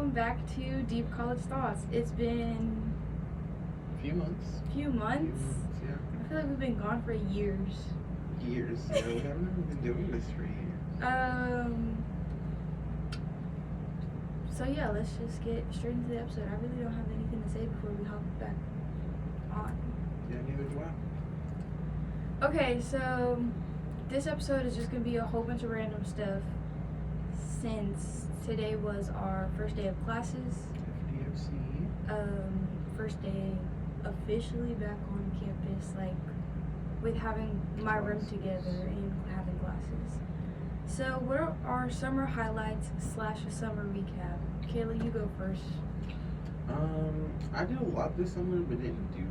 welcome back to Deep College Thoughts. It's been A few months. few months. Yeah. I feel like we've been gone for years. Years. Yeah, we haven't even been doing this for years. So yeah, let's just get straight into the episode. I really don't have anything to say before we hop back on. Yeah, neither do I. Okay, so this episode is just gonna be a whole bunch of random stuff since today was our first day of classes. FDFC. First day officially back on campus, like with having my room together and having classes. So what are our summer highlights / a summer recap? Kayla, you go first. I did a lot this summer, but didn't do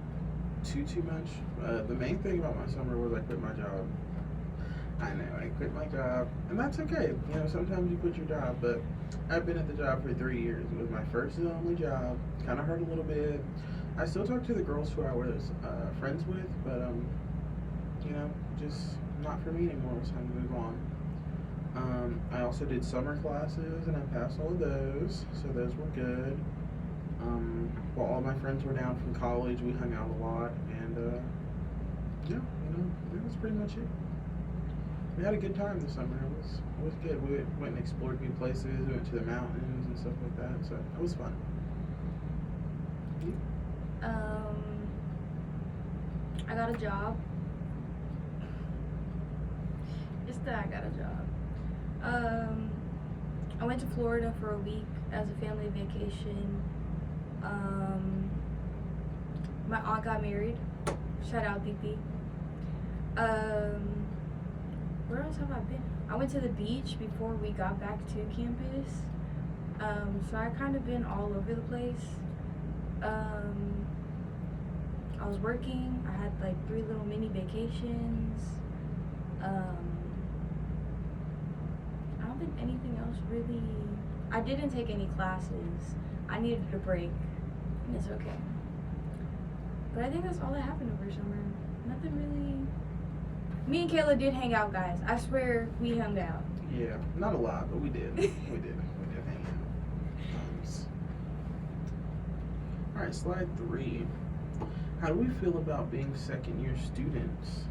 too much. The main thing about my summer was I quit my job. I know, I quit my job, and that's okay. You know, sometimes you quit your job, but I've been at the job for 3 years. It was my first and only job. Kind of hurt a little bit. I still talk to the girls who I was friends with, but you know, just not for me anymore. It's time to move on. I also did summer classes, and I passed all of those, so those were good. While all my friends were down from college, we hung out a lot, and yeah, you know, that was pretty much it. We had a good time this summer. It was good. We went and explored new places. We went to the mountains and stuff like that, so it was fun. I got a job. Just that I got a job. I went to Florida for a week as a family vacation. My aunt got married. Shout out DP. Where else have I been? I went to the beach before we got back to campus. So I kind of been all over the place. I was working. I had like 3 little mini vacations. I don't think anything else really. I didn't take any classes. I needed a break, and it's okay. But I think that's all that happened over summer. Nothing really. Me and Kayla did hang out, guys. I swear we hung out. Yeah, not a lot, but we did. We did hang out. All right, slide 3. How do we feel about being second-year students?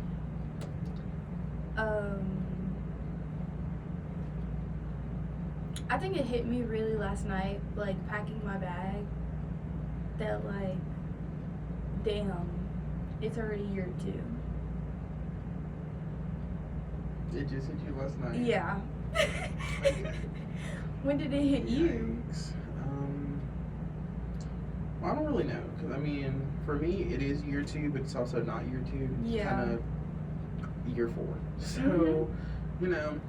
I think it hit me really last night, like packing my bag, that like, damn, it's already year 2. It just hit you last night? Yeah. When did it hit you? Yikes. Well, I don't really know, because I mean, for me, it is year 2, but it's also not year 2. It's Yeah. kind of year 4. So, you know,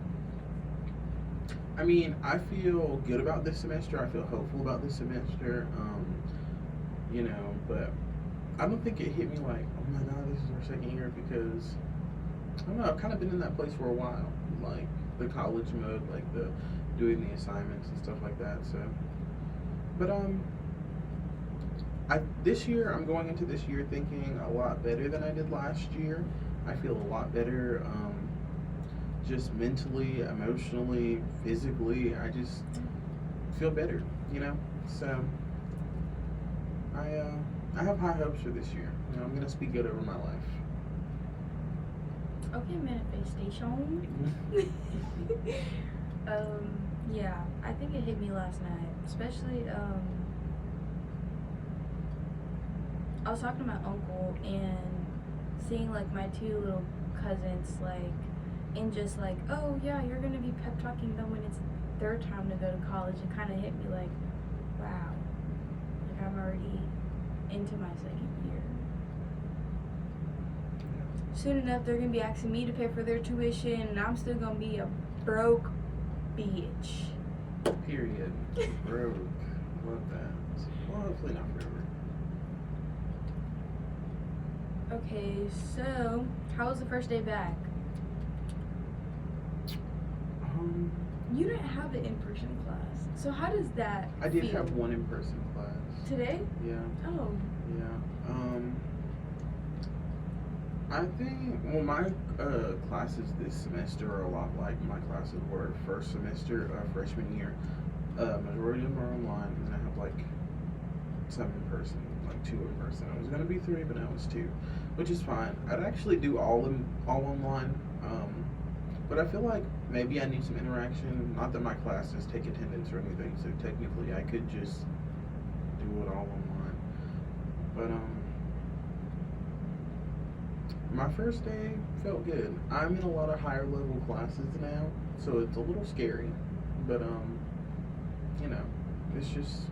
I mean, I feel good about this semester. I feel hopeful about this semester. You know, but I don't think it hit me like, oh my god, this is our second year, because I don't know, I've kind of been in that place for a while, like the college mode, like the doing the assignments and stuff like that. So, but this year I'm going into this year thinking a lot better than I did last year. I feel a lot better, just mentally, emotionally, physically. I just feel better, you know. So I have high hopes for this year. You know, I'm gonna speak good over my life. Okay, manifestation. Yeah, I think it hit me last night, especially, I was talking to my uncle and seeing like my 2 little cousins, like, and just like, oh yeah, you're gonna be pep talking them when it's their time to go to college. It kind of hit me like, wow, like I'm already into my second year. Soon enough, they're gonna be asking me to pay for their tuition, and I'm still gonna be a broke bitch. Period. Broke. Love that. Well, hopefully not forever. Okay, so how was the first day back? You didn't have an in-person class, so how does that I did feel? have one in-person class. Today? Yeah. Oh. Yeah. I think, well, my classes this semester are a lot like my classes were first semester of freshman year. Majority of them are online, and then I have like some in person, like 2 in person. I was gonna be 3, but now it's 2, which is fine. I'd actually do all online, but I feel like maybe I need some interaction. Not that my classes take attendance or anything, so technically I could just do it all online. But my first day felt good. I'm in a lot of higher level classes now, so it's a little scary. But you know, it's just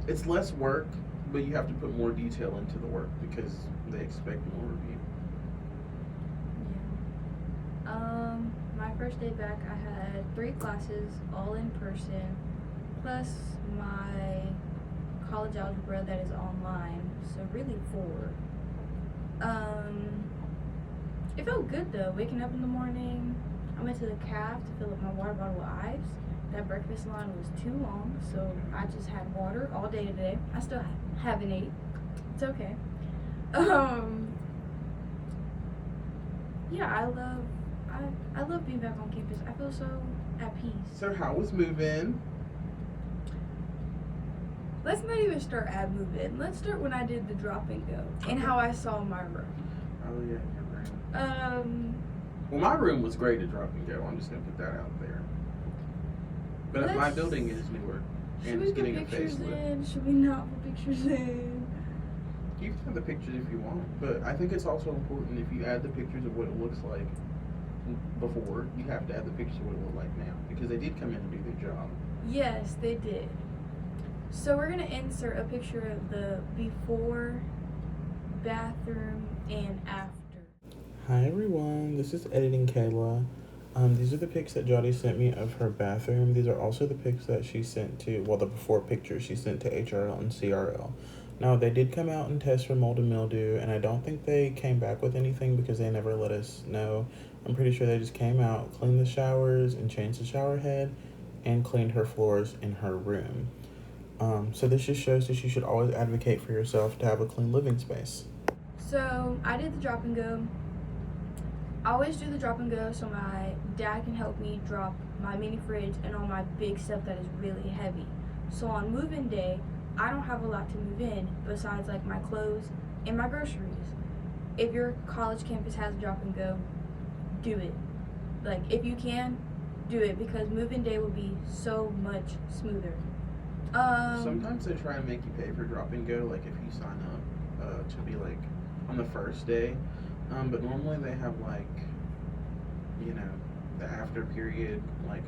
it's less work, but you have to put more detail into the work because they expect more of you. Yeah. My first day back, I had 3 classes, all in person, plus my college algebra that is online, so really 4. It felt good though, waking up in the morning. I went to the caf to fill up my water bottle with ice. That breakfast line was too long, so I just had water all day today. I still haven't ate. It's okay. Yeah, I love being back on campus. I feel so at peace. So how was move-in? Let's not even start at move-in. Let's start when I did the drop and go and how I saw my room. Oh yeah, your room. Um, Well, my room was great at drop and go. I'm just gonna put that out there. But my building is newer and it's getting a facelift. Should we not put pictures in? You can have the pictures if you want, but I think it's also important if you add the pictures of what it looks like before, you have to add the pictures of what it looks like now because they did come in and do their job. Yes, they did. So we're gonna insert a picture of the before, bathroom, and after. Hi everyone, this is Editing Kayla. These are the pics that Jody sent me of her bathroom. These are also the pics that she sent to, well, the before pictures she sent to HRL and CRL. Now, they did come out and test for mold and mildew, and I don't think they came back with anything because they never let us know. I'm pretty sure they just came out, cleaned the showers, and changed the shower head, and cleaned her floors in her room. So this just shows that you should always advocate for yourself to have a clean living space. So I did the drop and go. I always do the drop and go so my dad can help me drop my mini fridge and all my big stuff that is really heavy. So on move-in day, I don't have a lot to move in besides like my clothes and my groceries. If your college campus has a drop and go, do it. Like if you can, do it because move-in day will be so much smoother. Sometimes they try and make you pay for drop and go, like if you sign up to be like on the first day. But normally they have like, you know, the after period, like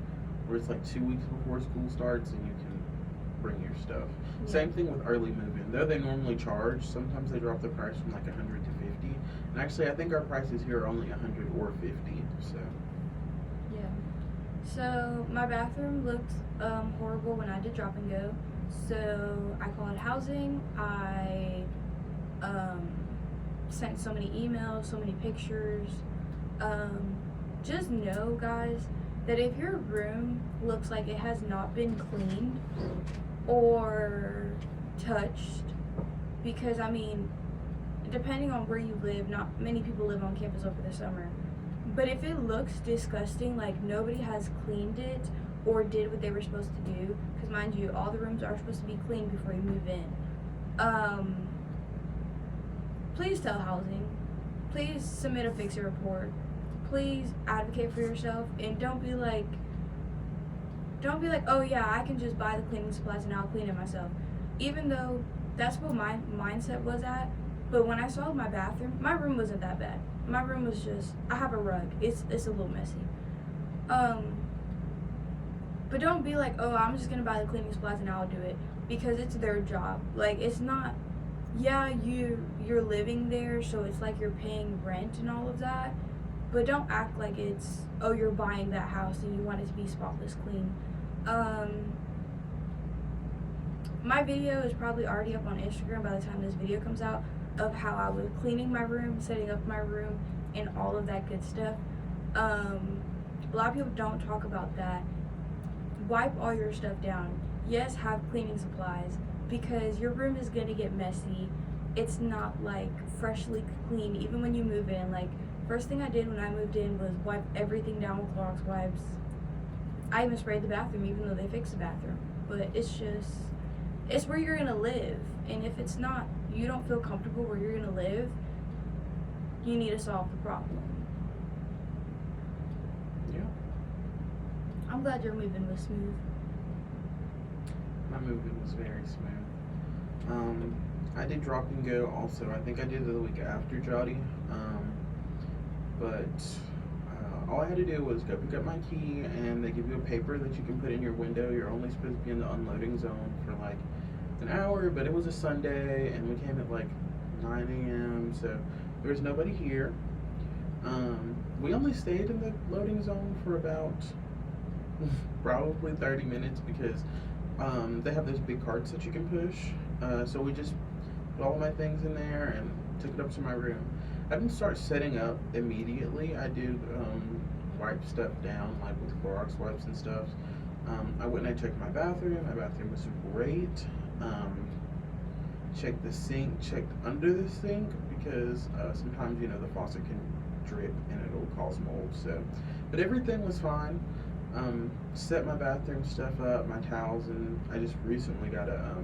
where it's like 2 weeks before school starts and you can bring your stuff. Yeah. Same thing with early move-in. Though they normally charge, sometimes they drop the price from like 100 to 50. And actually, I think our prices here are only 100 or 50. So. Yeah. So my bathroom looked horrible when I did drop and go. So I called housing. I sent so many emails, so many pictures. Just know, guys, that if your room looks like it has not been cleaned or touched, because I mean, depending on where you live, not many people live on campus over the summer, but if it looks disgusting, like nobody has cleaned it or did what they were supposed to do, because mind you, all the rooms are supposed to be cleaned before you move in, please tell housing. Please submit a fix-it report. Please advocate for yourself and don't be like, oh yeah, I can just buy the cleaning supplies and I'll clean it myself. Even though that's what my mindset was at, but when I saw my bathroom, my room wasn't that bad. My room was just, I have a rug. It's a little messy. But don't be like, oh, I'm just gonna buy the cleaning supplies and I'll do it, because it's their job. Like, it's not, yeah, you're living there, so it's like you're paying rent and all of that, but don't act like it's, oh, you're buying that house and you want it to be spotless clean. My video is probably already up on Instagram by the time this video comes out, of how I was cleaning my room, setting up my room, and all of that good stuff. A lot of people don't talk about that. Wipe all your stuff down. Yes, have cleaning supplies, because your room is gonna get messy. It's not like freshly clean even when you move in. Like, first thing I did when I moved in was wipe everything down with Clorox wipes. I even sprayed the bathroom even though they fixed the bathroom. But it's where you're gonna live. And if it's not, you don't feel comfortable where you're gonna live, you need to solve the problem. Yeah. I'm glad your moving was smooth. My moving was very smooth. I did drop and go also. I think I did it the week after Jotty. But all I had to do was go pick up my key, and they give you a paper that you can put in your window. You're only supposed to be in the unloading zone for like an hour, but it was a Sunday, and we came at like 9 a.m., so there was nobody here. We only stayed in the loading zone for about probably 30 minutes because they have those big carts that you can push. So we just put all my things in there and took it up to my room. I didn't start setting up immediately. I did wipe stuff down, like with Clorox wipes and stuff. I went and I checked my bathroom. My bathroom was great. Checked the sink, checked under the sink because sometimes, you know, the faucet can drip and it'll cause mold. So, but everything was fine. Set my bathroom stuff up, my towels, and I just recently got a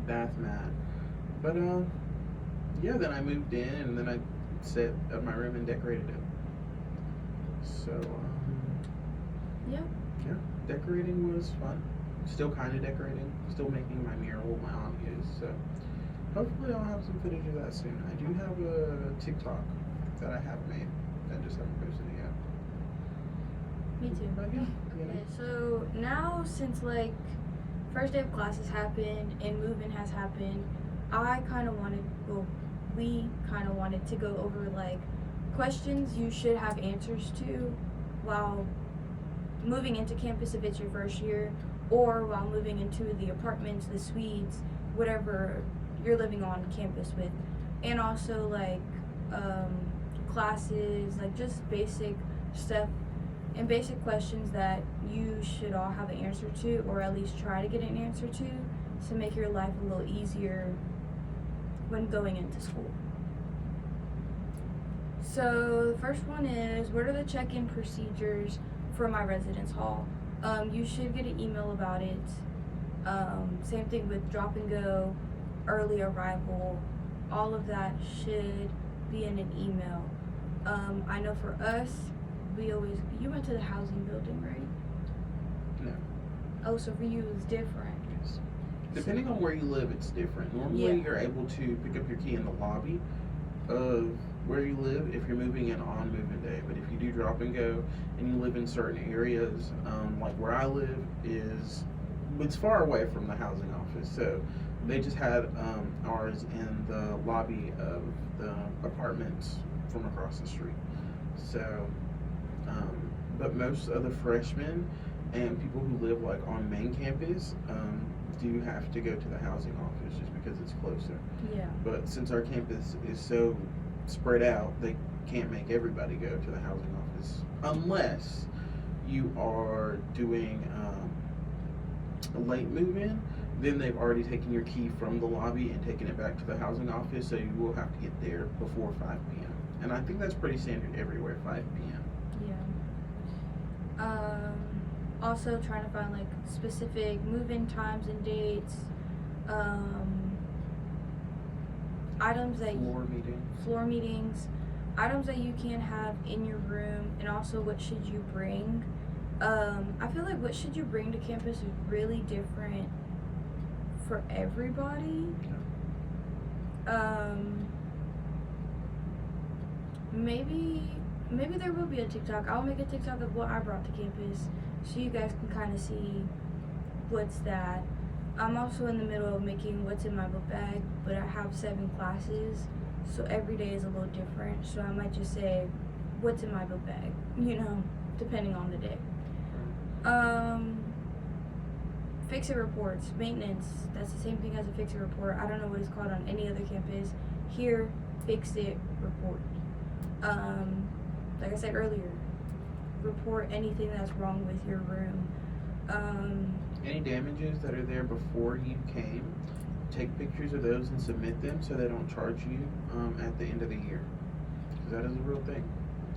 bath mat. But yeah, then I moved in and then I set up my room and decorated it. So Yeah. yeah, decorating was fun. Still kind of decorating. Still making my mural my aunt used. So hopefully I'll have some footage of that soon. I do have a TikTok that I have made. I just haven't posted it yet. Me too. But yeah. Okay, so now since like first day of classes happened and moving has happened, we kind of wanted to go over like questions you should have answers to while moving into campus if it's your first year, or while moving into the apartments, the suites, whatever you're living on campus with, and also like classes, like just basic stuff and basic questions that you should all have an answer to, or at least try to get an answer to make your life a little easier when going into school. So the first one is, what are the check-in procedures for my residence hall? You should get an email about it. Same thing with drop and go, early arrival, all of that should be in an email. I know for us, you went to the housing building, right? No. Oh, so for you it was different. Yes. Depending on where you live, it's different. Normally, you're able to pick up your key in the lobby of where you live if you're moving in on moving day. But if you do drop and go and you live in certain areas, like where I live it's far away from the housing office. So they just had ours in the lobby of the apartments from across the street. So, but most of the freshmen and people who live like on main campus do have to go to the housing office just because it's closer. Yeah. But since our campus is so spread out, they can't make everybody go to the housing office unless you are doing a late move-in. Then they've already taken your key from the lobby and taken it back to the housing office, so you will have to get there before 5 p.m. And I think that's pretty standard everywhere, 5 p.m. Yeah. Also trying to find like specific move-in times and dates. Items that floor meetings, items that you can have in your room, and also what should you bring. I feel like what should you bring to campus is really different for everybody. Maybe there will be a TikTok. I'll make a TikTok of what I brought to campus so you guys can kind of see what's that. I'm also in the middle of making what's in my book bag, but I have 7 classes, so every day is a little different. So I might just say what's in my book bag, depending on the day. Fix-it reports, maintenance, that's the same thing as a fix-it report. I don't know what it's called on any other campus. Here, fix-it report. Like I said earlier, report anything that's wrong with your room. Any damages that are there before you came, take pictures of those and submit them so they don't charge you at the end of the year. Because that is a real thing.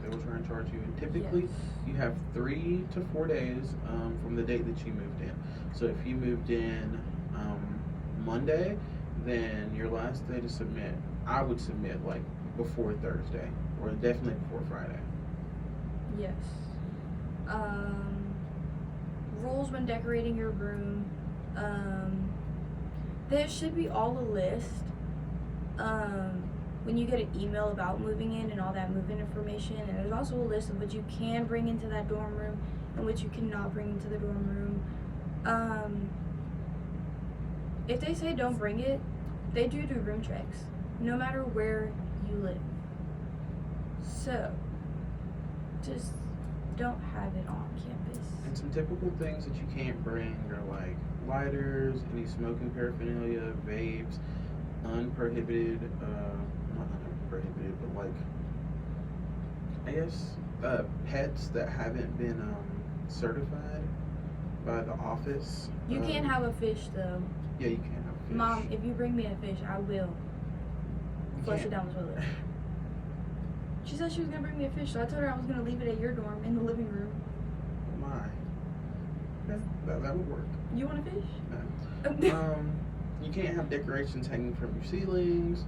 they will try and charge you. And typically, Yes. you have 3 to 4 days from the date that you moved in. So if you moved in Monday, then your last day to submit, I would submit like before Thursday, or definitely before Friday. Yes. Rules when decorating your room. There should be all a list. When you get an email about moving in and all that move-in information, and there's also a list of what you can bring into that dorm room and what you cannot bring into the dorm room. If they say don't bring it, they do room checks, no matter where you live. So, just don't have it on campus. And some typical things that you can't bring are like lighters, any smoking paraphernalia, vapes, unprohibited, not unprohibited, but like, I guess, pets that haven't been certified by the office. You can't have a fish though. Yeah, you can't have a fish. Mom, if you bring me a fish, I will You flush can't. it down the toilet. She said she was gonna bring me a fish, so I told her I was gonna leave it at your dorm in the living room. Oh my. That would work. You want a fish? No. You can't have decorations hanging from your ceilings.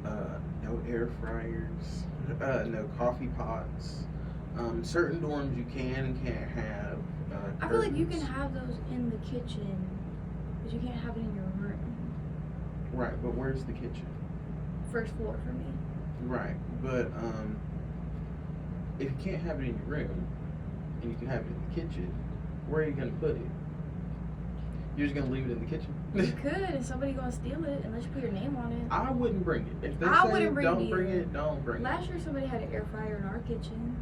No air fryers. No coffee pots. Certain dorms you can and can't have. I feel like you curtains. can have those in the kitchen, but you can't have it in your room. Right, but where's the kitchen? First floor for me. Right, but if you can't have it in your room and you can have it in the kitchen, where are you gonna put it? You're just gonna leave it in the kitchen? You could, and somebody gonna steal it unless you put your name on it. I wouldn't bring it. If they I say wouldn't bring don't it bring either. it, don't bring Last year somebody had an air fryer in our kitchen.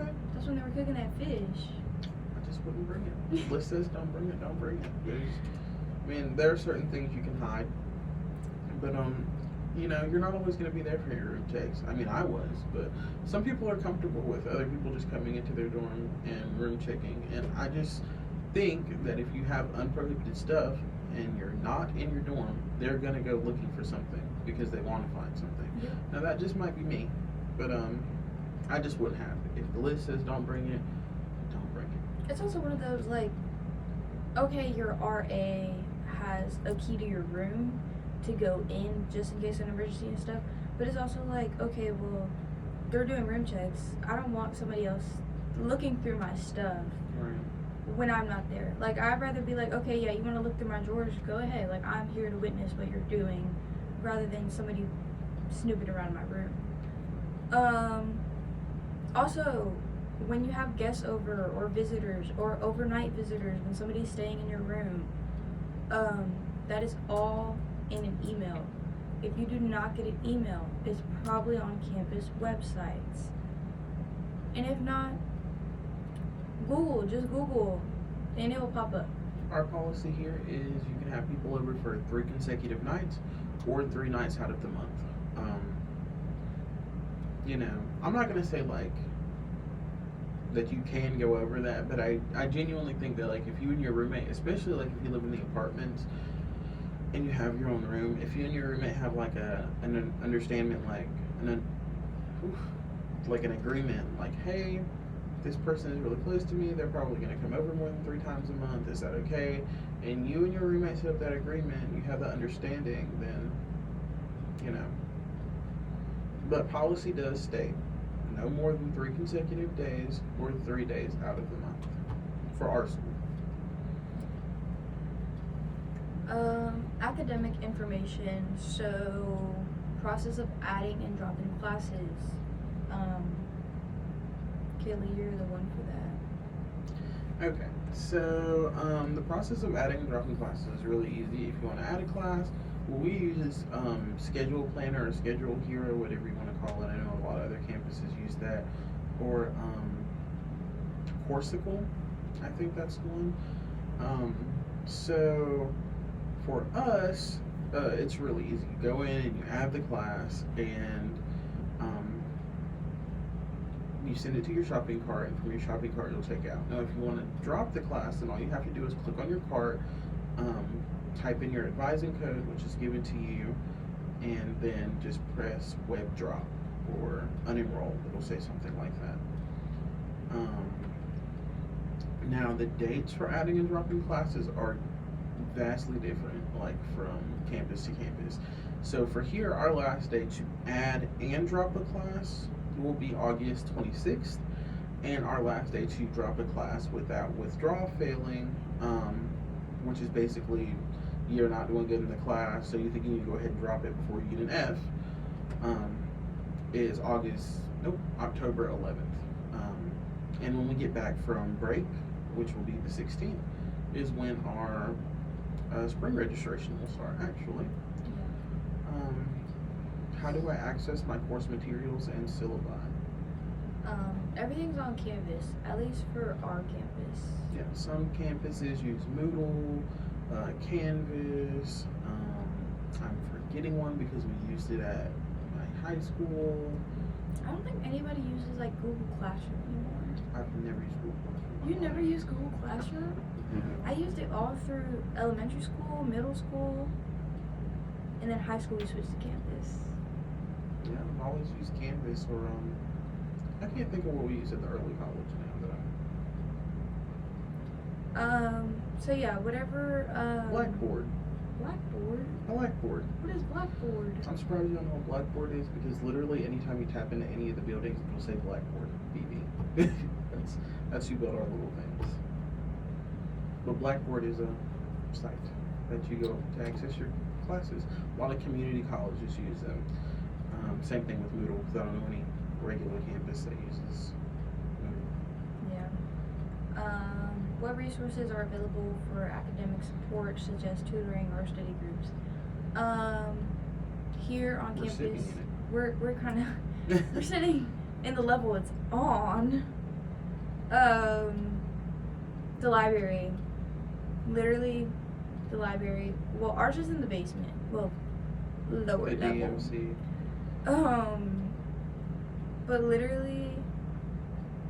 Okay. That's when they were cooking that fish. I just wouldn't bring it. The list says don't bring it, don't bring it. I mean, there are certain things you can hide, but you know, you're not always going to be there for your room checks. I mean, I was, but some people are comfortable with other people just coming into their dorm and room checking. And I just think that if you have unprohibited stuff and you're not in your dorm, they're going to go looking for something because they want to find something. Yeah. Now that just might be me, but I just wouldn't have it. If the list says don't bring it, don't bring it. It's also one of those, like, okay, your RA has a key to your room to go in just in case of an emergency and stuff, but it's also like, okay, well, they're doing room checks. I don't want somebody else looking through my stuff Right. when I'm not there. Like, I'd rather be like, okay, yeah, you want to look through my drawers, go ahead. Like, I'm here to witness what you're doing, rather than somebody snooping around my room. Also, when you have guests over, or visitors, or overnight visitors, when somebody's staying in your room, that is all in an email. If you do not get an email, it's probably on campus websites. And if not, just Google, and it will pop up. Our policy here is you can have people over for 3 consecutive nights or 3 nights out of the month. You know, I'm not gonna say like that you can go over that, but I genuinely think that like if you and your roommate, especially like if you live in the apartments and you have your own room, if you and your roommate have like an understanding, like an agreement, like, hey, this person is really close to me, they're probably going to come over more than 3 times a month, is that okay? And you and your roommate set up that agreement, you have that understanding, then, you know. But policy does state no more than 3 consecutive days or 3 days out of the month for our school. Academic information, so process of adding and dropping classes. Kaylee, you're the one for that. Okay, so the process of adding and dropping classes is really easy. If you want to add a class, what we use is Schedule Planner or Schedule Hero, whatever you want to call it. I know a lot of other campuses use that, or Courseicle, I think that's the one. So for us, it's really easy. You go in and you add the class, and you send it to your shopping cart, and from your shopping cart you'll check out. Now if you want to drop the class, then all you have to do is click on your cart, type in your advising code, which is given to you, and then just press web drop or unenrolled. It'll say something like that. Now the dates for adding and dropping classes are vastly different, like from campus to campus. So for here, our last day to add and drop a class will be August 26th, and our last day to drop a class without withdrawal failing, which is basically you're not doing good in the class, so you think you need to go ahead and drop it before you get an F, is October 11th. And when we get back from break, which will be the 16th, is when our spring registration will start, actually. How do I access my course materials and syllabi? Everything's on Canvas, at least for our campus. Yeah, some campuses use Moodle, Canvas. I'm forgetting one because we used it at my high school. I don't think anybody uses like Google Classroom anymore. I've never used Google Classroom. You never used Google Classroom? Mm-hmm. I used it all through elementary school, middle school, and then high school we switched to Canvas. Yeah, I've always used Canvas or I can't think of what we use at the early college now that So yeah, whatever. Blackboard. Blackboard? Blackboard. What is Blackboard? I'm surprised you don't know what Blackboard is because literally anytime you tap into any of the buildings, it'll say Blackboard, BB. that's who built our little things. But Blackboard is a site that you go to access your classes. A lot of community colleges use them. Same thing with Moodle, because I don't know any regular campus that uses Moodle. Yeah. What resources are available for academic support, such as tutoring or study groups? Here on campus, we're kind of we're sitting in the level it's on. The library, literally, the library. Well, ours is in the basement. Well, lower the level. DMC. But literally,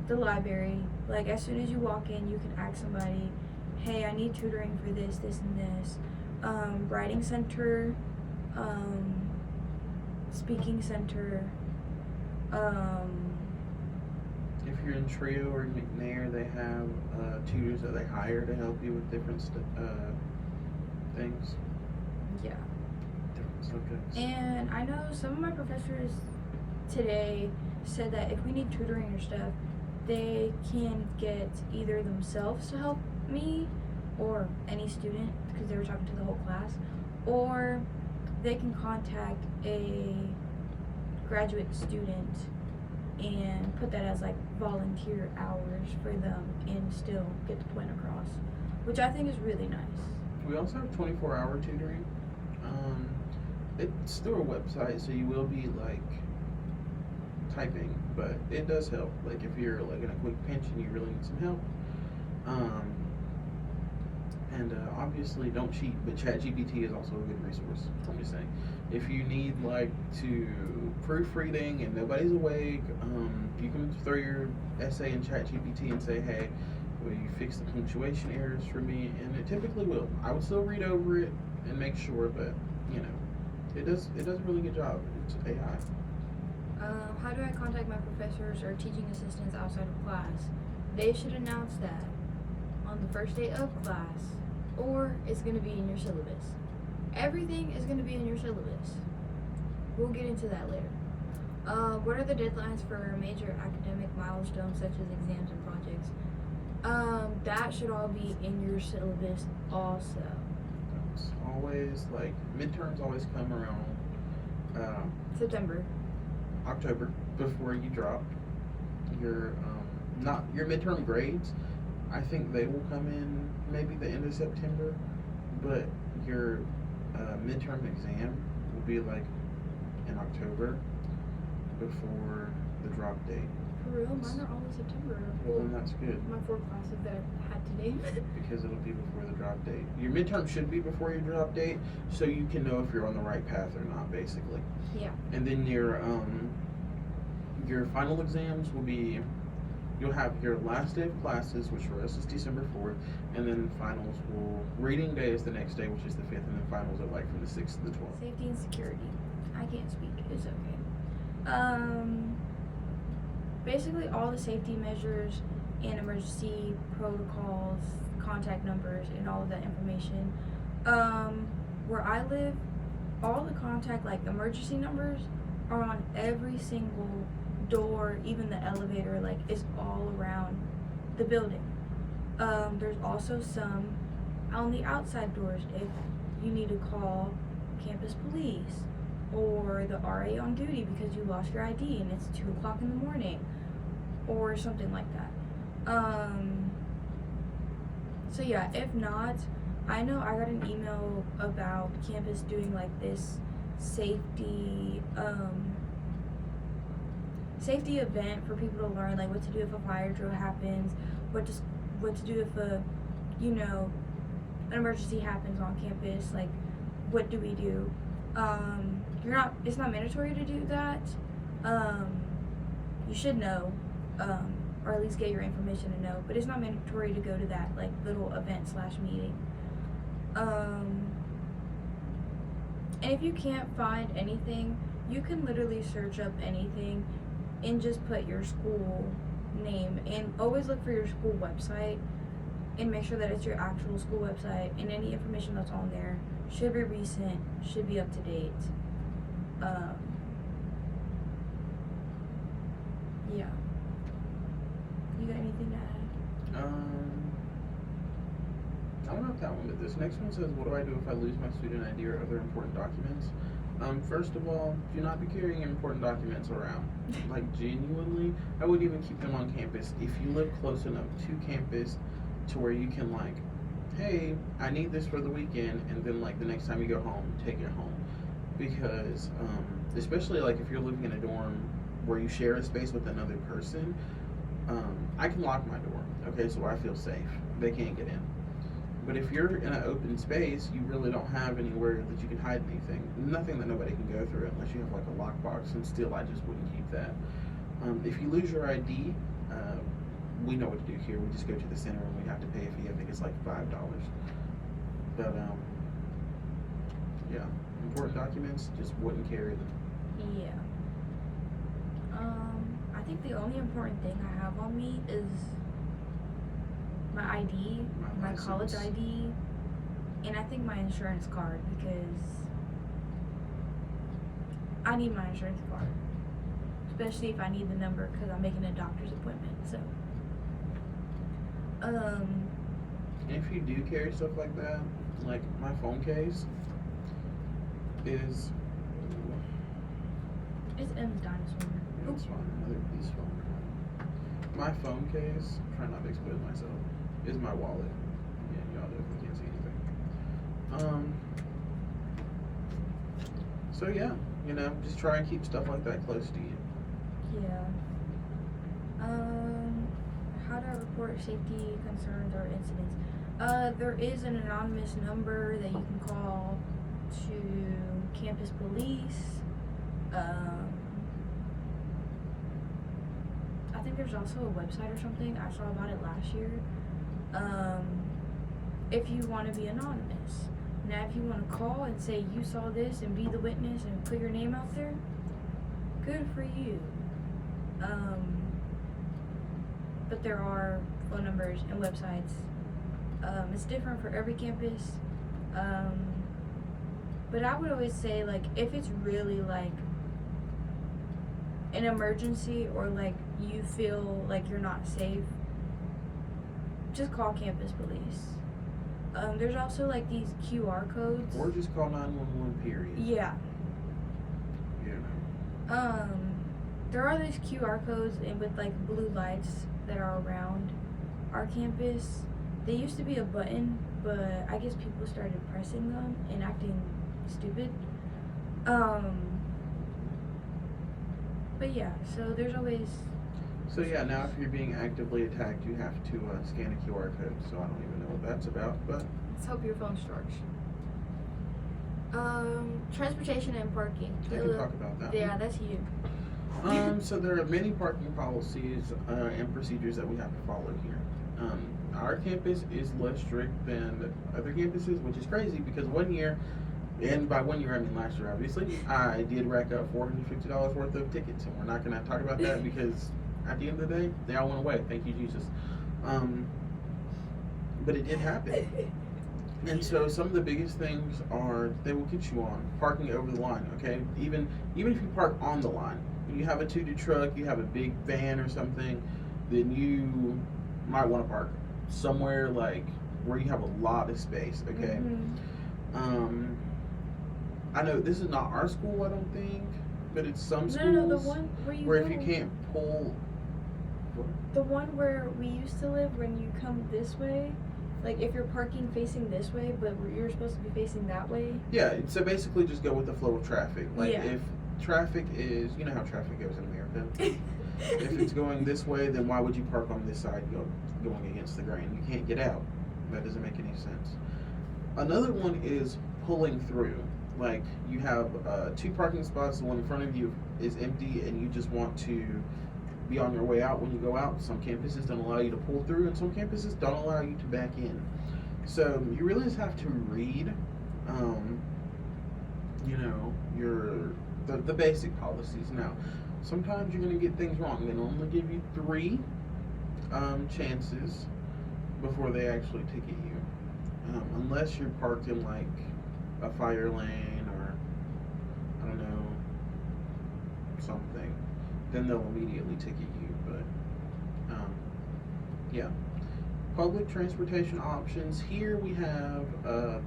the library. Like as soon as you walk in, you can ask somebody, "Hey, I need tutoring for this, this, and this." Writing center, speaking center. If you're in Trio or McNair, they have tutors that they hire to help you with different things. Yeah. Different subjects. And I know some of my professors today said that if we need tutoring or stuff, they can get either themselves to help me or any student, because they were talking to the whole class, or they can contact a graduate student and put that as like volunteer hours for them and still get the point across, which I think is really nice. We also have 24-hour tutoring. It's through a website, so you will be like typing, but it does help. Like if you're like in a quick pinch and you really need some help. And obviously don't cheat, but ChatGPT is also a good resource. I'm just saying, if you need like to proofreading and nobody's awake, you can throw your essay in ChatGPT and say, "Hey, will you fix the punctuation errors for me?" And it typically will. I would still read over it and make sure, but you know, it does a really good job. It's AI. How do I contact my professors or teaching assistants outside of class? They should announce that on the first day of class, or it's going to be in your syllabus. Everything is going to be in your syllabus. We'll get into that later. What are the deadlines for major academic milestones such as exams and projects? That should all be in your syllabus also. It's always like midterms always come around September. October before you drop your not your midterm grades. I think they will come in maybe the end of September, but your midterm exam will be like in October before the drop date. For real? Mine are all in September. Well, then that's good. My 4 classes that I had today. Because it'll be before the drop date. Your midterm should be before your drop date, so you can know if you're on the right path or not, basically. Yeah. And then your final exams will be, you'll have your last day of classes, which for us is December 4th, and then finals reading day is the next day, which is the 5th, and then finals are like from the 6th to the 12th. Safety and security. I can't speak. It's okay. Um, Basically all the safety measures and emergency protocols, contact numbers, and all of that information. Where I live, all the contact, like emergency numbers, are on every single door, even the elevator, like it's all around the building. There's also some on the outside doors if you need to call campus police or the RA on duty because you lost your ID and it's 2 o'clock in the morning or something like that. So yeah, if not, I know I got an email about campus doing like this safety safety event for people to learn like what to do if a fire drill happens, what to do if a an emergency happens on campus, like what do we do? It's not mandatory to do that. You should know, or at least get your information to know, but it's not mandatory to go to that like little event / meeting. And if you can't find anything, you can literally search up anything and just put your school name, and always look for your school website and make sure that it's your actual school website, and any information that's on there should be recent, should be up to date. Yeah. You got anything to add? I don't know if that one, but this next one says, what do I do if I lose my student ID or other important documents? First of all, do not be carrying important documents around. Like, genuinely, I wouldn't even keep them on campus. If you live close enough to campus to where you can, like, hey, I need this for the weekend, and then, like, the next time you go home, take it home. Because, especially, like, if you're living in a dorm where you share a space with another person, I can lock my door, okay, so I feel safe. They can't get in. But if you're in an open space, you really don't have anywhere that you can hide anything. Nothing that nobody can go through unless you have like a lockbox, and still I just wouldn't keep that. If you lose your ID, we know what to do here. We just go to the center and we have to pay a fee. I think it's like $5. But yeah, important documents, just wouldn't carry them. Yeah. I think the only important thing I have on me is my ID, my college ID, and I think my insurance card, because I need my insurance card, especially if I need the number because I'm making a doctor's appointment. So, And if you do carry stuff like that, like my phone case is. It's M's dinosaur. It's fine. Another piece phone. My phone case, try not to expose myself, is my wallet. Yeah, y'all definitely can't see anything. So yeah, just try and keep stuff like that close to you. Yeah. How to report safety concerns or incidents. There is an anonymous number that you can call to campus police. I think there's also a website or something. I saw about it last year. If you want to be anonymous. Now, if you want to call and say you saw this and be the witness and put your name out there, good for you. But there are phone numbers and websites. It's different for every campus. But I would always say, like, if it's really like an emergency or like you feel like you're not safe, just call campus police. There's also like these QR codes. Or just call 911, period. Yeah. There are these QR codes and with like blue lights that are around our campus. They used to be a button, but I guess people started pressing them and acting stupid. But yeah, so there's always. So yeah, now if you're being actively attacked, you have to scan a QR code. So I don't even know what that's about, but. Let's hope your phone's charged. Transportation and parking. I can talk about that. Yeah, that's you. So there are many parking policies and procedures that we have to follow here. Our campus is less strict than other campuses, which is crazy because one year And by 1 year, I mean last year, obviously, I did rack up $450 worth of tickets, and we're not going to talk about that because at the end of the day, they all went away. Thank you, Jesus. Um, but it did happen. And so some of the biggest things are they will get you on parking over the line. Okay, even if you park on the line, you have a tooted truck, you have a big van or something, then you might want to park somewhere like where you have a lot of space. Okay. Um, I know this is not our school, I don't think, but it's some schools No, the one where you where go, if you can't pull. the one where we used to live, when you come this way, like if you're parking facing this way, but you're supposed to be facing that way. Yeah, so basically just go with the flow of traffic. Like Yeah. if traffic is, you know how traffic goes in America. If it's going this way, then why would you park on this side going against the grain? You can't get out. That doesn't make any sense. Another one is pulling through. Like you have 2 parking spots, the one in front of you is empty and you just want to be on your way out when you go out. Some campuses don't allow you to pull through and some campuses don't allow you to back in. So you really just have to read, you know, the basic policies. Now, sometimes you're going to get things wrong. They normally give you 3 chances before they actually ticket you. Unless you're parked in like a fire lane or I don't know something, then they'll immediately ticket you. But yeah, public transportation options. Here we have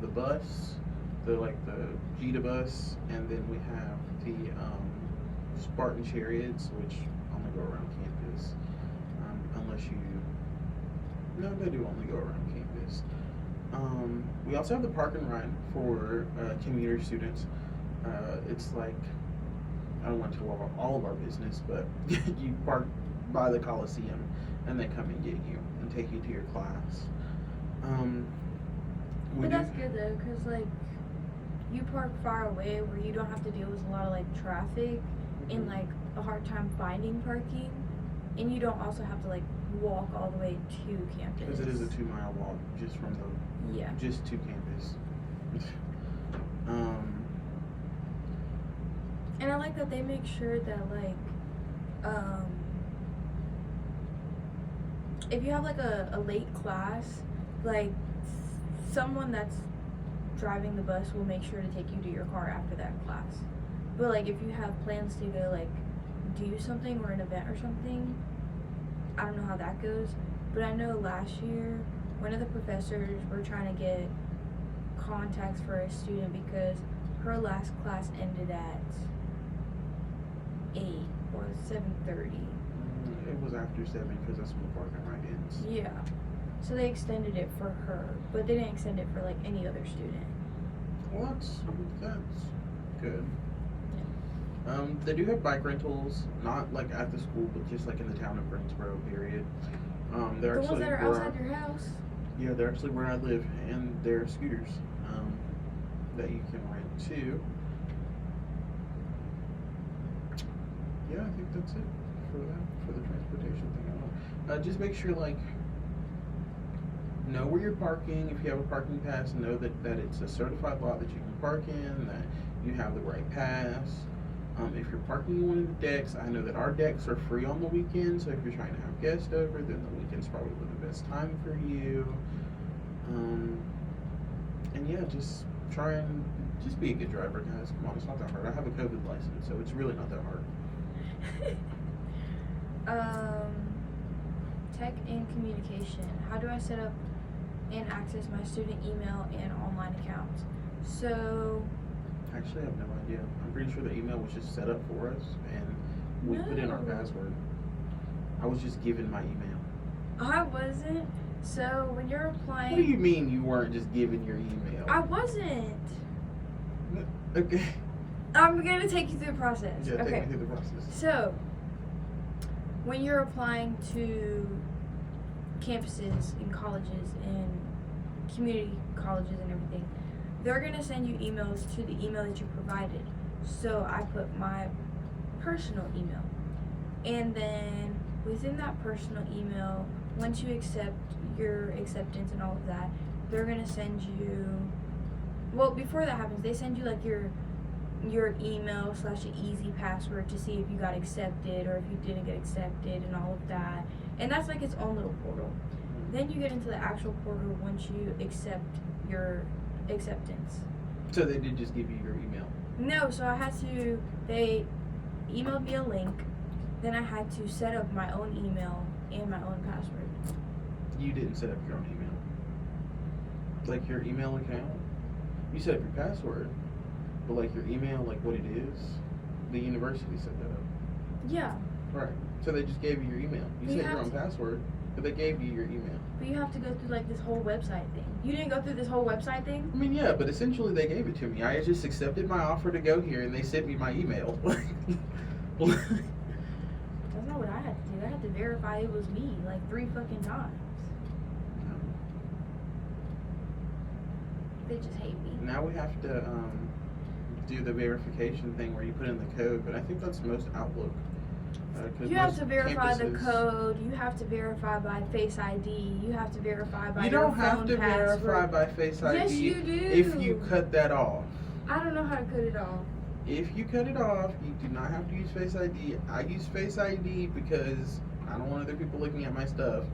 the bus, the Gita bus, and then we have the Spartan chariots, which only go around campus. Unless you, no, they do only go around campus. We also have the park and ride for commuter students. It's like, I don't want to tell all of our business, but you park by the Coliseum and they come and get you and take you to your class. But that's good though, because like you park far away where you don't have to deal with a lot of like traffic and like a hard time finding parking, and you don't also have to like walk all the way to campus. Because it is a 2-mile walk just from the just to campus. And I like that they make sure that like if you have like a late class, like someone that's driving the bus will make sure to take you to your car after that class. But like if you have plans to go like do something or an event or something, I don't know how that goes, but I know last year one of the professors were trying to get contacts for a student because her last class ended at 8 or 7:30. It was after 7 because that's when the park and ride ends. Yeah. So they extended it for her, but they didn't extend it for like any other student. Well, that's good. Yeah. They do have bike rentals, not like at the school, but just like in the town of Greensboro, period. They're The actually ones that are where outside your house? Yeah, they're actually where I live, and they're scooters that you can rent too. Yeah, I think that's it for the transportation thing. Just make sure know where you're parking. If you have a parking pass, know that it's a certified lot that you can park in, that you have the right pass. If you're parking in one of the decks, I know that our decks are free on the weekend, so if you're trying to have guests over, then the weekend's probably the best time for you. And yeah, just try and just be a good driver, guys. Come on, it's not that hard. I have a COVID license, so it's really not that hard. Tech and communication. How do I set up and access my student email and online accounts? So Actually, I have no idea. I'm pretty sure the email was just set up for us, and we put in our password. I was just given my email. I wasn't. So when you're applying, What do you mean you weren't just given your email? I wasn't. Okay. I'm gonna take you through the process. Yeah, okay. take me through the process. So when you're applying to campuses and colleges and community colleges and everything, they're gonna send you emails to the email that you provided. So I put my personal email, and then within that personal email, once you accept your acceptance and all of that, they're gonna send you well, before that happens, they send you like your email / an easy password to see if you got accepted or if you didn't get accepted and all of that. And that's like its own little portal. Then you get into the actual portal once you accept your acceptance. So they did just give you your email? No, so they emailed me a link. Then I had to set up my own email and my own password. You didn't set up your own email? Like your email account? You set up your password, but like your email, like what it is, the university set that up. Yeah. Right. So they just gave you your email. You set your own password, but they gave you your email. But you have to go through like this whole website thing. You didn't go through this whole website thing? I mean, yeah, but essentially they gave it to me. I just accepted my offer to go here, and they sent me my email. That's not what I had to do. I had to verify it was me like 3 fucking times. They just hate me. Now we have to do the verification thing where you put in the code, but I think that's most Outlook. You have to verify the code. You have to verify by Face ID. You have to verify by your phone password. You don't have to verify by Face ID. Yes, you do. If you cut that off. I don't know how to cut it off. If you cut it off, you do not have to use Face ID. I use Face ID because I don't want other people looking at my stuff.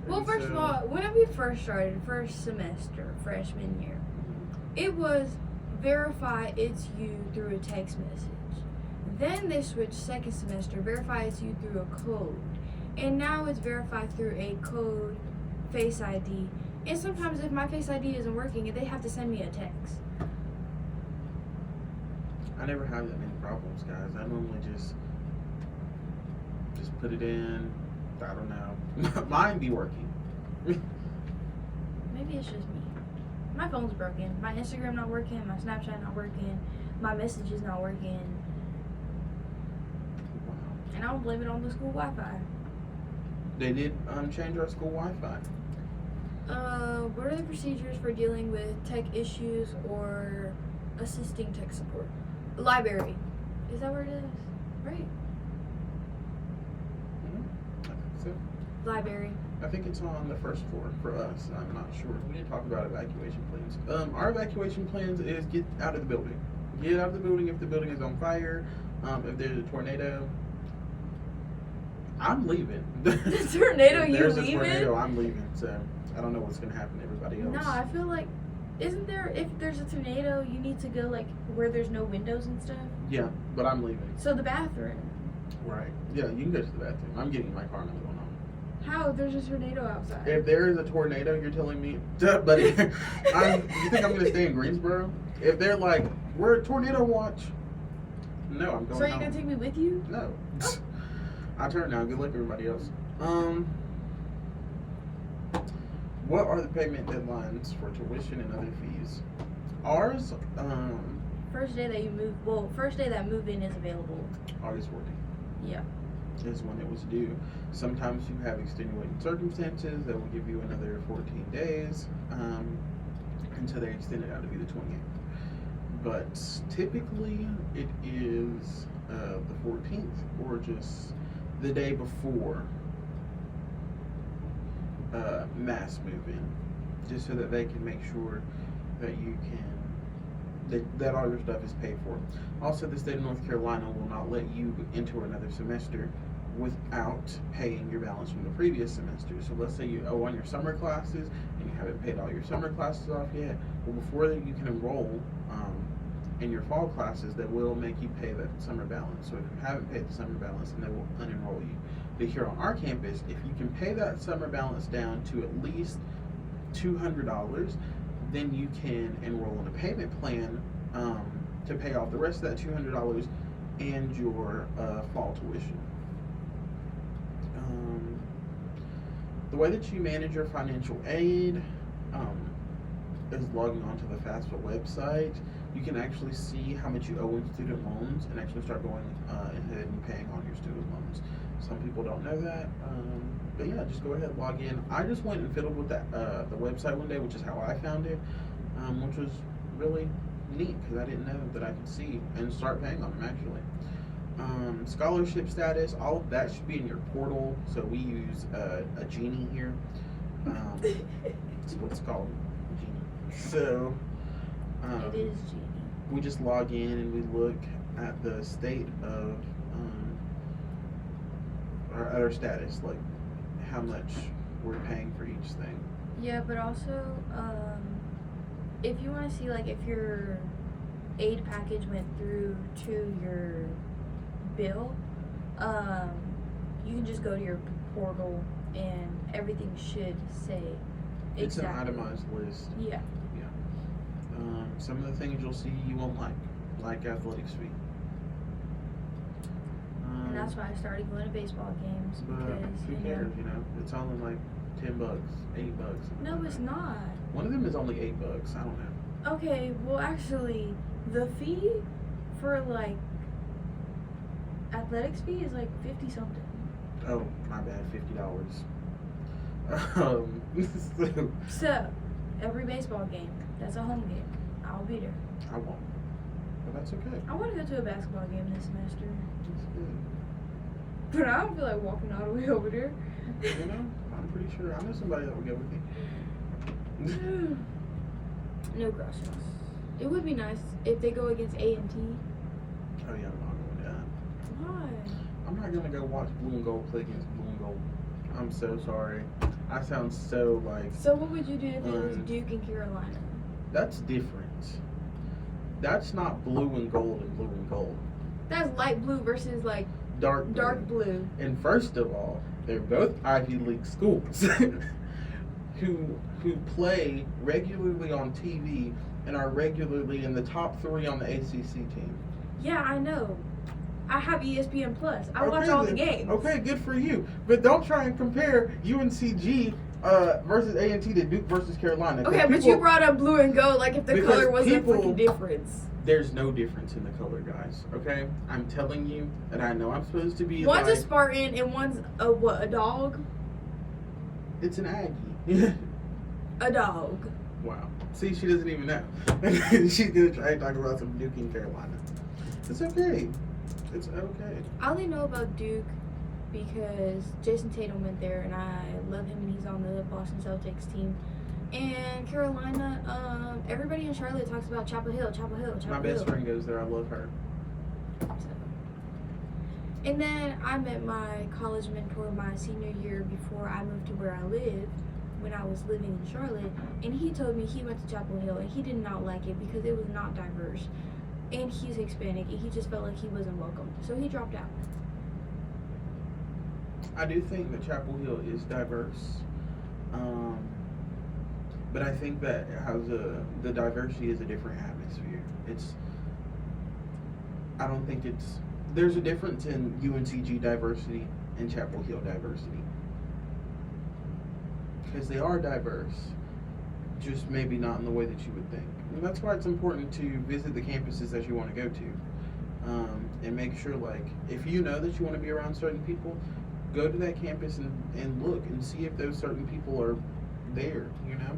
Well, first of all, when we first started, first semester, freshman year, it was verify it's you through a text message. Then they switched second semester, verify it's you through a code. And now it's verified through a code, Face ID. And sometimes if my Face ID isn't working, they have to send me a text. I never have that many problems, guys. I normally just put it in. I don't know. Mine be working. Maybe it's just me. My phone's broken. My Instagram not working. My Snapchat not working. My messages not working. Wow. And I don't blame it on the school Wi-Fi. They did change our school Wi-Fi. What are the procedures for dealing with tech issues or assisting tech support? Library. Is that where it is? Right. I think so. Library. I think it's on the first floor for us. I'm not sure. We didn't talk about evacuation plans. Our evacuation plans is get out of the building. Get out of the building if the building is on fire. If there's a tornado, I'm leaving. The tornado, if you there's leaving? There's a tornado, I'm leaving. So I don't know what's gonna happen to everybody else. No, I feel like, isn't there, if there's a tornado, you need to go like where there's no windows and stuff? Yeah, but I'm leaving. So the bathroom. Right. Yeah, you can go to the bathroom. I'm getting in my car and I'm going home. How? There's a tornado outside. If there is a tornado, you're telling me, but you think I'm gonna stay in Greensboro? If they're like, we're a tornado watch, no, I'm going. So you're gonna take me with you? No. I turn now. Good luck, everybody else. What are the payment deadlines for tuition and other fees? Ours, first day that you move. Well, first day that move in is available. August 14th. Yeah. Is when it was due. Sometimes you have extenuating circumstances that will give you another 14 days until they extend it out to be the 28th. But typically it is the 14th or just the day before mass move-in, just so that they can make sure that you can that all your stuff is paid for. Also, the state of North Carolina will not let you enter another semester without paying your balance from the previous semester. So let's say you owe on your summer classes and you haven't paid all your summer classes off yet. Well, before that, you can enroll in your fall classes, that will make you pay that summer balance. So if you haven't paid the summer balance, then they will unenroll you. But here on our campus, if you can pay that summer balance down to at least $200, then you can enroll in a payment plan to pay off the rest of that $200 and your fall tuition. The way that you manage your financial aid is logging onto the FAFSA website. You can actually see how much you owe in student loans and actually start going ahead and paying on your student loans. Some people don't know that, but yeah, just go ahead and log in. I just went and fiddled with that the website one day, which is how I found it, which was really neat because I didn't know that I could see and start paying on them actually. Scholarship status, all of that should be in your portal. So we use a Genie here. That's what it's called, Genie. So It is Genie. We just log in and we look at the state of our status, like how much we're paying for each thing. Yeah, but also, if you want to see like if your aid package went through to your bill, you can just go to your portal and everything should say It's an exactly. itemized list. Yeah. Some of the things you'll see you won't like athletics fee. And that's why I started going to baseball games But because who cares, you know? It's only like $10, $8. No, it's not. One of them is only $8. I don't know. Okay, well actually, the fee for like athletics fee is like 50 something. Oh, my bad, $50. So every baseball game, that's a home game. I'll be there. I won't, but that's okay. I want to go to a basketball game this semester, That's good. but I don't feel like walking all the way over there. You know, I'm pretty sure I know somebody that will go with me. No gracias. It would be nice if they go against A&T. Oh yeah, I'm not going to that. Why? I'm not gonna go watch Blue and Gold play against Blue and Gold. I'm so sorry. I sound so like. So what would you do if it was Duke and Carolina? That's different. That's not Blue and Gold and Blue and Gold. That's light blue versus like Dark blue. And first of all, they're both Ivy League schools who play regularly on TV and are regularly in the top 3 on the ACC team. Yeah, I know. I have ESPN Plus. I watch all the games. Okay, good for you. But don't try and compare UNCG versus A&T to Duke versus Carolina. Okay, but you brought up blue and gold like if the color wasn't a fucking difference. There's no difference in the color, guys. Okay? I'm telling you, and I know I'm supposed to be one's a Spartan and one's a dog? It's an Aggie. A dog. Wow. See, she doesn't even know. She's going to try and talk about some Duke and Carolina. It's okay. It's okay. I only know about Duke because Jason Tatum went there and I love him and he's on the Boston Celtics team. And Carolina, everybody in Charlotte talks about Chapel Hill. My best friend goes there. I love her. And then I met my college mentor my senior year before I moved to where I live when I was living in Charlotte. And he told me he went to Chapel Hill and he did not like it because it was not diverse. And he's Hispanic and he just felt like he wasn't welcome. So he dropped out. I do think that Chapel Hill is diverse. But I think that it has the diversity is a different atmosphere. I don't think there's a difference in UNCG diversity and Chapel Hill diversity. Because they are diverse, just maybe not in the way that you would think. And that's why it's important to visit the campuses that you want to go to. And make sure, like, if you know that you want to be around certain people, go to that campus and look and see if those certain people are there, you know?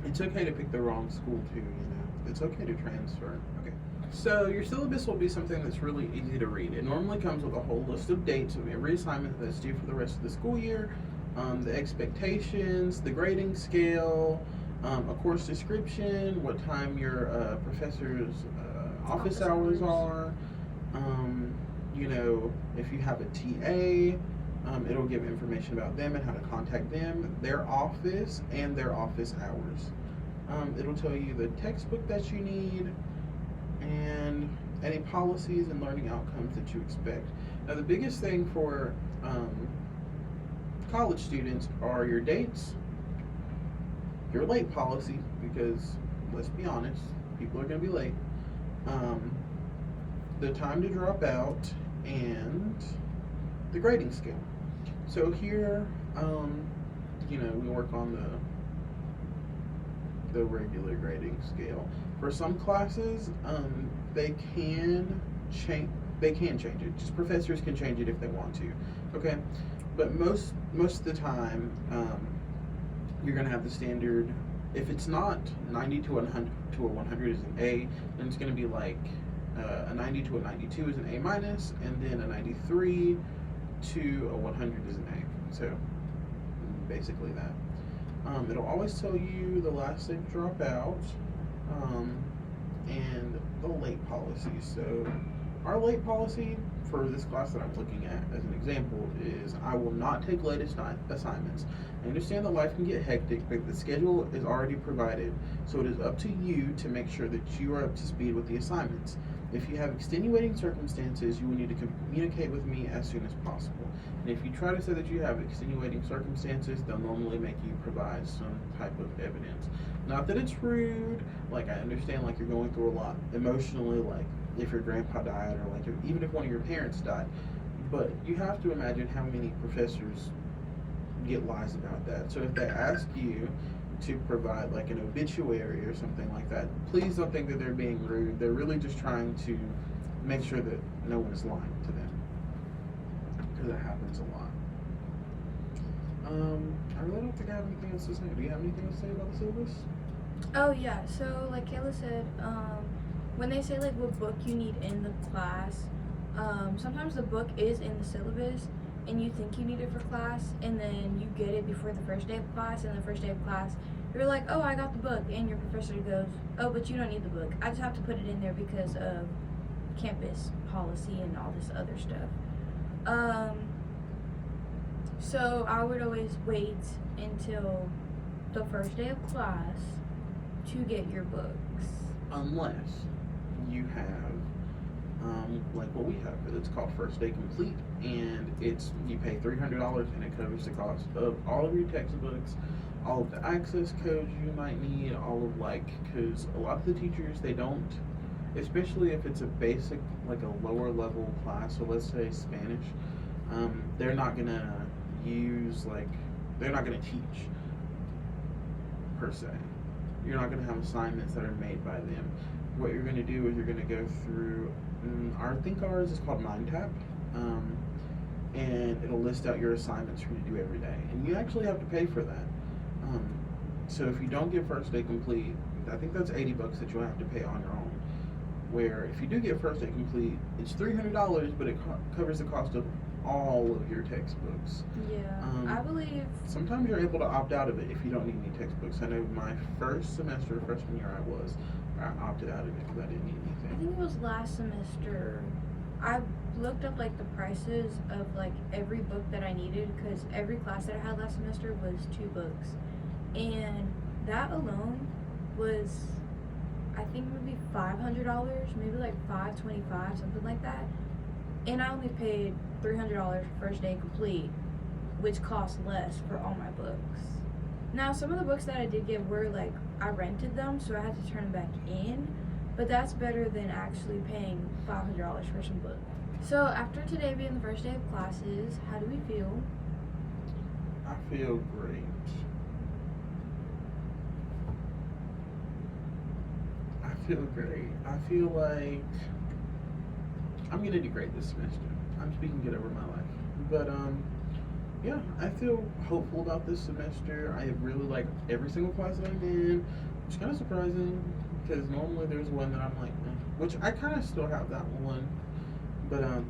It's okay to pick the wrong school too, you know? It's okay to transfer. Okay. So your syllabus will be something that's really easy to read. It normally comes with a whole list of dates of every assignment that's due for the rest of the school year, the expectations, the grading scale, a course description, what time your professor's office hours are, you know, if you have a TA, it'll give information about them and how to contact them, their office, and their office hours. It'll tell you the textbook that you need and any policies and learning outcomes that you expect. Now, the biggest thing for college students are your dates, your late policy, because let's be honest, people are going to be late, the time to drop out, and the grading scale. So here, you know, we work on the regular grading scale. For some classes, they can change it. Just professors can change it if they want to. Okay, but most of the time, you're gonna have the standard. If it's not 90 to 100 is an A, then it's gonna be like a 90 to a 92 is an A minus, and then a 93 to a 100 is an A. So basically that. It'll always tell you the last day to drop out, Um, and the late policy. So, our late policy for this class that I'm looking at, as an example, is I will not take late assignments. I understand that life can get hectic, but the schedule is already provided, so it is up to you to make sure that you are up to speed with the assignments. If you have extenuating circumstances, you will need to communicate with me as soon as possible. And if you try to say that you have extenuating circumstances, they'll normally make you provide some type of evidence. Not that it's rude, like I understand like you're going through a lot emotionally, like if your grandpa died or like even if one of your parents died. But you have to imagine how many professors get lies about that. So if they ask you to provide like an obituary or something like that, please don't think that they're being rude. They're really just trying to make sure that no one is lying to them, because it happens a lot. I really don't think I have anything else to say. Do you have anything to say about the syllabus? Oh yeah, so like Kayla said, when they say like what book you need in the class, sometimes the book is in the syllabus and you think you need it for class, and then you get it before the first day of class, and the first day of class you're like, oh, I got the book, and your professor goes, oh, but you don't need the book. I just have to put it in there because of campus policy and all this other stuff. So I would always wait until the first day of class to get your books. Unless you have like what we have, it's called First Day Complete, and you pay $300 and it covers the cost of all of your textbooks, all of the access codes you might need, all of because a lot of the teachers, they don't, especially if it's a basic, like a lower level class, so let's say Spanish, they're not gonna they're not gonna teach per se. You're not gonna have assignments that are made by them. What you're gonna do is you're gonna go through, I think ours is called MindTap, and it'll list out your assignments for you to do every day, and you actually have to pay for that. So if you don't get First Day Complete, I think that's $80 that you'll have to pay on your own. Where if you do get First Day Complete, it's $300, but it covers the cost of all of your textbooks. Yeah, I believe. Sometimes you're able to opt out of it if you don't need any textbooks. I know my first semester, freshman year, I opted out of it because I didn't need anything. I think it was last semester. I looked up like the prices of like every book that I needed, because every class that I had last semester was 2 books, and that alone was, I think, maybe $500, maybe like $525, something like that. And I only paid $300 for First Day Complete, which cost less for all my books. Now, some of the books that I did get were like, I rented them, so I had to turn them back in, but that's better than actually paying $500 for some books. So after today being the first day of classes, how do we feel? I feel great. I feel great. I feel like I'm gonna do great this semester. I'm speaking good over my life. But yeah, I feel hopeful about this semester. I have really liked every single class that I'm in, which is kind of surprising because normally there's one that I'm like, which I kind of still have that one, but I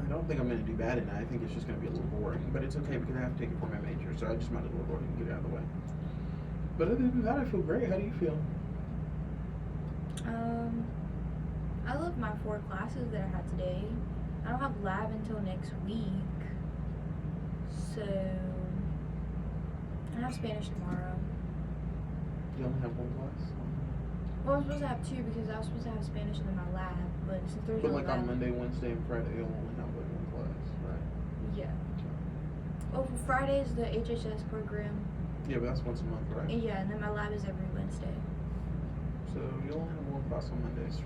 don't think I'm gonna do bad in it. I think it's just gonna be a little boring, but it's okay because I have to take it for my major, so I just might as well go ahead and get it out of the way. But other than that, I feel great. How do you feel? I love my 4 classes that I had today. I don't have lab until next week, so I have Spanish tomorrow. You only have 1 class? Well, I'm supposed to have 2 because I was supposed to have Spanish and then my lab, but since there's But no like lab, on Monday, Wednesday, and Friday, you'll only have like 1 class, right? yeah. Oh, Friday is the HHS program. Yeah, but that's once a month, right? Yeah, and then my lab is every Wednesday. So you'll only have 1 class on Mondays.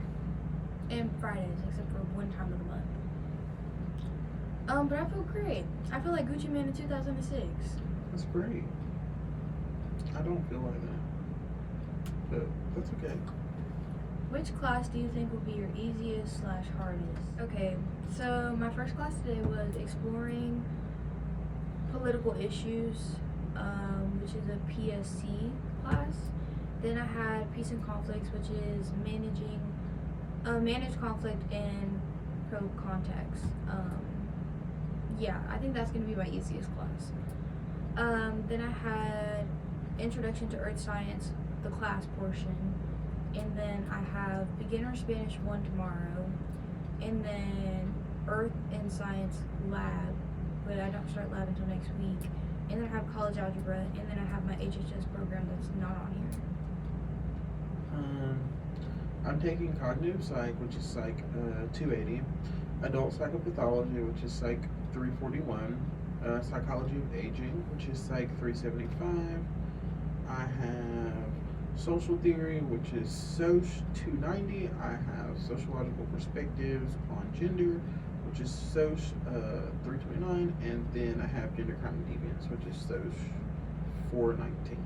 And Fridays, except for 1 time of the month. But I feel great. I feel like Gucci Man in 2006. That's great. I don't feel like that. But that's okay. Which class do you think will be your easiest / hardest? Okay, so my first class today was exploring political issues, which is a PSC class. Then I had peace and conflicts, which is manage conflict in pro-context. Yeah, I think that's going to be my easiest class. Then I had introduction to earth science, the class portion, and then I have beginner Spanish 1 tomorrow, and then Earth and Science lab, but I don't start lab until next week, and then I have college algebra, and then I have my HHS program that's not on here. I'm taking cognitive psych, which is psych 280, adult psychopathology, which is psych 341, psychology of aging, which is psych 375. I have social theory, which is soc 290. I have sociological perspectives on gender, which is soc 329, and then I have gender crime and deviance, which is soc 419.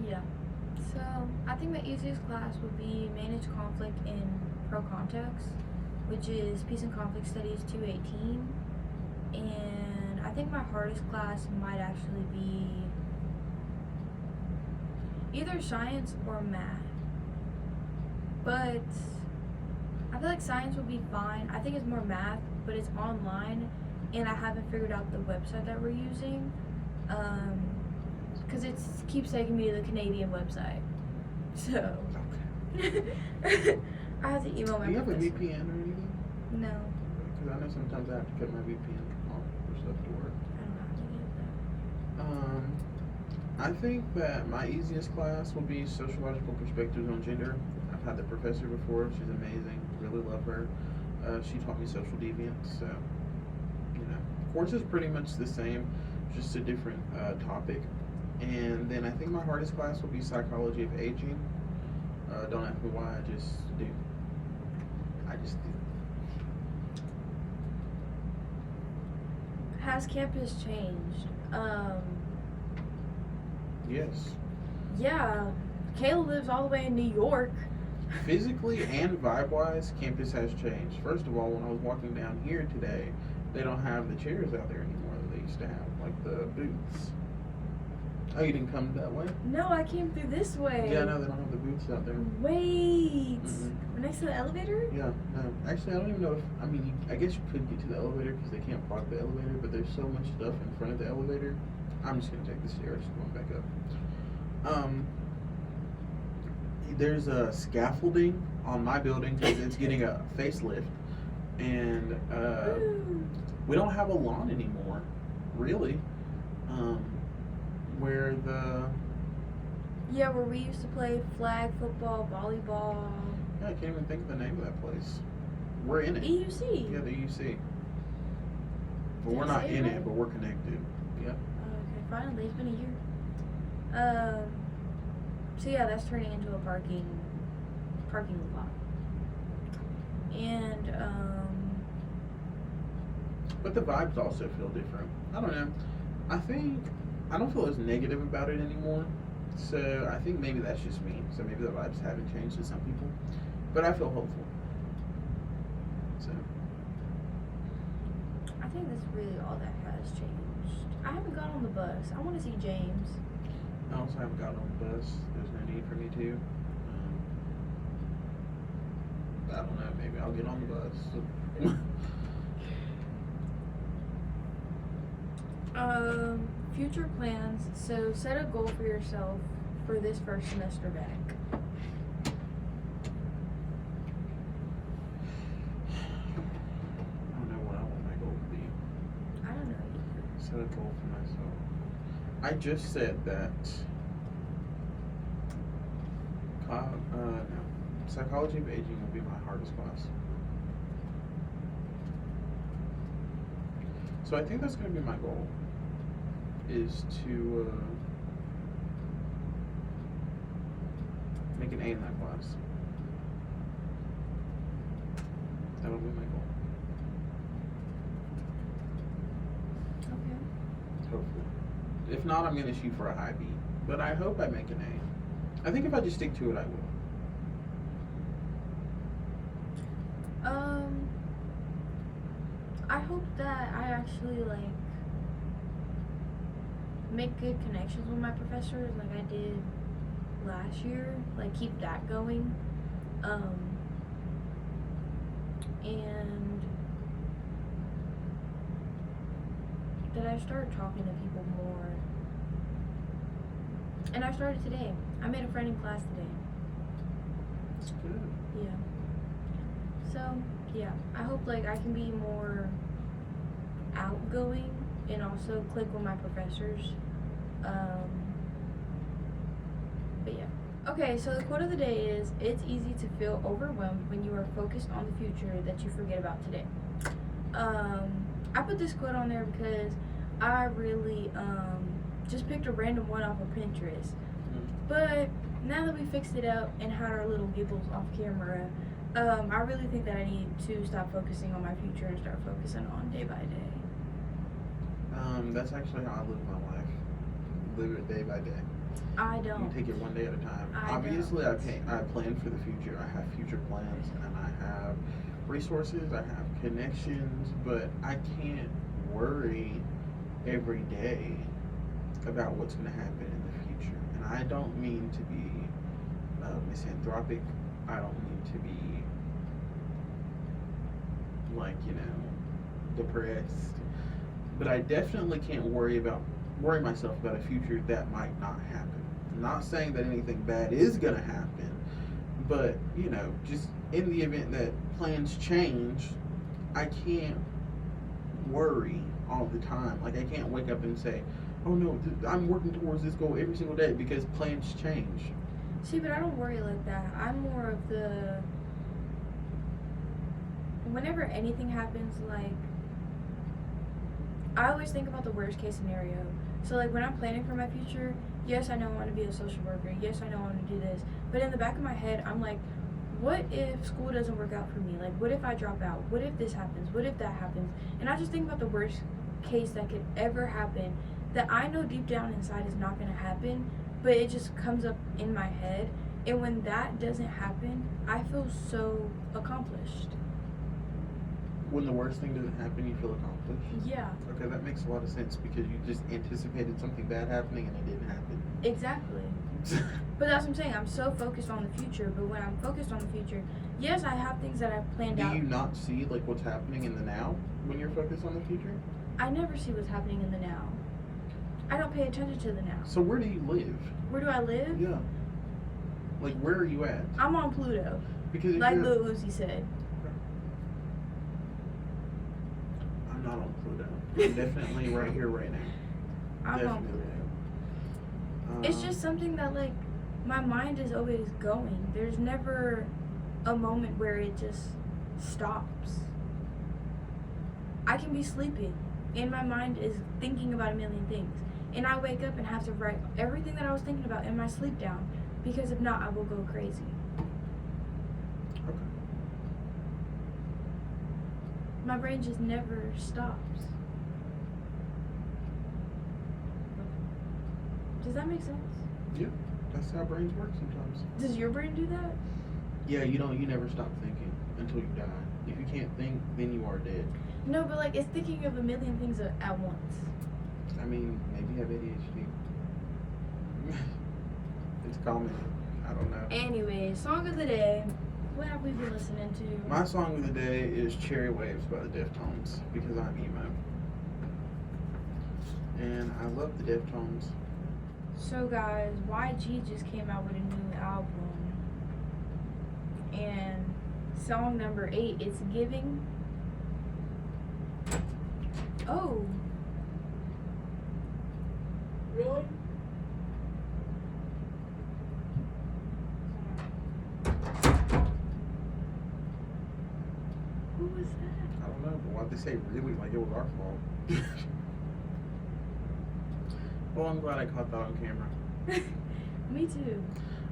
Yeah. So I think my easiest class would be manage conflict in pro context, which is peace and conflict studies 218. And I think my hardest class might actually be either science or math. But I feel like science would be fine. I think it's more math, but it's online, and I haven't figured out the website that we're using. Because it keeps taking me to the Canadian website. So, I have to email my Do you have a professor. VPN or anything? No, Because I know sometimes I have to cut my VPN off for stuff to work. I don't know how to get that. I think that my easiest class will be sociological perspectives on gender. I've had the professor before. She's amazing. Really love her. She taught me social deviance. So, course is pretty much the same, just a different topic. And then I think my hardest class will be psychology of aging. Don't ask me why. I just do. Has campus changed? Yes. Yeah. Kayla lives all the way in New York. Physically and vibe-wise, campus has changed. First of all, when I was walking down here today, they don't have the chairs out there anymore that they used to have, like the booths. Oh, you didn't come that way? No, I came through this way. Yeah, no, they don't have the booths out there. Wait. Mm-hmm. Next to the elevator? Yeah, no. Actually, I don't even know if, I guess you could get to the elevator because they can't park the elevator, but there's so much stuff in front of the elevator. I'm just going to take the stairs going back up. There's a scaffolding on my building because it's getting a facelift. And we don't have a lawn anymore, really. Where we used to play flag football, volleyball. I can't even think of the name of that place. We're in it. EUC. Yeah, the EUC. But Did we're I not say it in right? it, but we're connected. Yep. Okay, finally, it's been a year. So yeah, that's turning into a parking lot. And But the vibes also feel different. I don't know. I don't feel as negative about it anymore. So I think maybe that's just me. So maybe the vibes haven't changed to some people. But I feel hopeful. So I think that's really all that has changed. I haven't got on the bus. I want to see James. I also haven't gotten on the bus. There's no need for me to. I don't know. Maybe I'll get on the bus. Future plans. So set a goal for yourself for this first semester back. I don't know what I want my goal to be. I don't know either. Set a goal for myself. I just said that. No. Psychology of aging will be my hardest class. So I think that's going to be my goal. Is to make an A in that class. That'll be my goal. Okay. Hopefully. If not, I'm going to shoot for a high B. But I hope I make an A. I think if I just stick to it, I will. I hope that I actually make good connections with my professors like I did last year. Keep that going. And that I start talking to people more. And I started today. I made a friend in class today. That's good. Yeah. So, yeah. I hope, like, I can be more outgoing and also click with my professors. But yeah. Okay, so the quote of the day is, it's easy to feel overwhelmed when you are focused on the future that you forget about today. I put this quote on there because I really just picked a random one off of Pinterest. But now that we fixed it up and had our little giggles off camera, I really think that I need to stop focusing on my future and start focusing on day by day. That's actually how I live my life. Live it day by day. I don't. You take it one day at a time. I Obviously, don't. I plan for the future. I have future plans, and I have resources. I have connections, but I can't worry every day about what's going to happen in the future. And I don't mean to be misanthropic. I don't mean to be like, depressed. But I definitely can't worry myself about a future that might not happen. I'm not saying that anything bad is gonna happen, but just in the event that plans change, I can't worry all the time. Like, I can't wake up and say, "Oh no, I'm working towards this goal every single day," because plans change. See, but I don't worry like that. I'm more of the, whenever anything happens, like, I always think about the worst case scenario. So, like, when I'm planning for my future, yes, I know I want to be a social worker. Yes, I know I want to do this. But in the back of my head, I'm like, what if school doesn't work out for me? Like, what if I drop out? What if this happens? What if that happens? And I just think about the worst case that could ever happen that I know deep down inside is not going to happen, but it just comes up in my head. And when that doesn't happen, I feel so accomplished. When the worst thing doesn't happen, you feel accomplished? Yeah. Okay, that makes a lot of sense because you just anticipated something bad happening and it didn't happen. Exactly. But that's what I'm saying. I'm so focused on the future, but when I'm focused on the future, yes, I have things that I've planned out. Do you not see, like, what's happening in the now when you're focused on the future? I never see what's happening in the now. I don't pay attention to the now. So where do you live? Where do I live? Yeah. Like, where are you at? I'm on Pluto. Because if Like you're... Lil Uzi said. I'm not on Pluto. I'm definitely right here, right now. I'm on Definitely. Pluto. It's just something that, like, my mind is always going. There's never a moment where it just stops. I can be sleeping and my mind is thinking about a million things. And I wake up and have to write everything that I was thinking about in my sleep down, because if not, I will go crazy. Okay. My brain just never stops. Does that make sense? Yeah, that's how brains work sometimes. Does your brain do that? Yeah, you never stop thinking until you die. If you can't think, then you are dead. No, but like, it's thinking of a million things at once. I mean, maybe you have ADHD. It's common. I don't know. Anyway, song of the day. What have we been listening to? My song of the day is Cherry Waves by the Deftones, because I'm emo. And I love the Deftones. So guys, YG just came out with a new album. And song number 8, It's Giving. Oh. Really? Who was that? I don't know, but why'd they say really like it was our fault? Well, I'm glad I caught that on camera. Me too.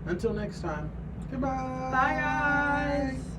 Until next time, goodbye. Bye guys.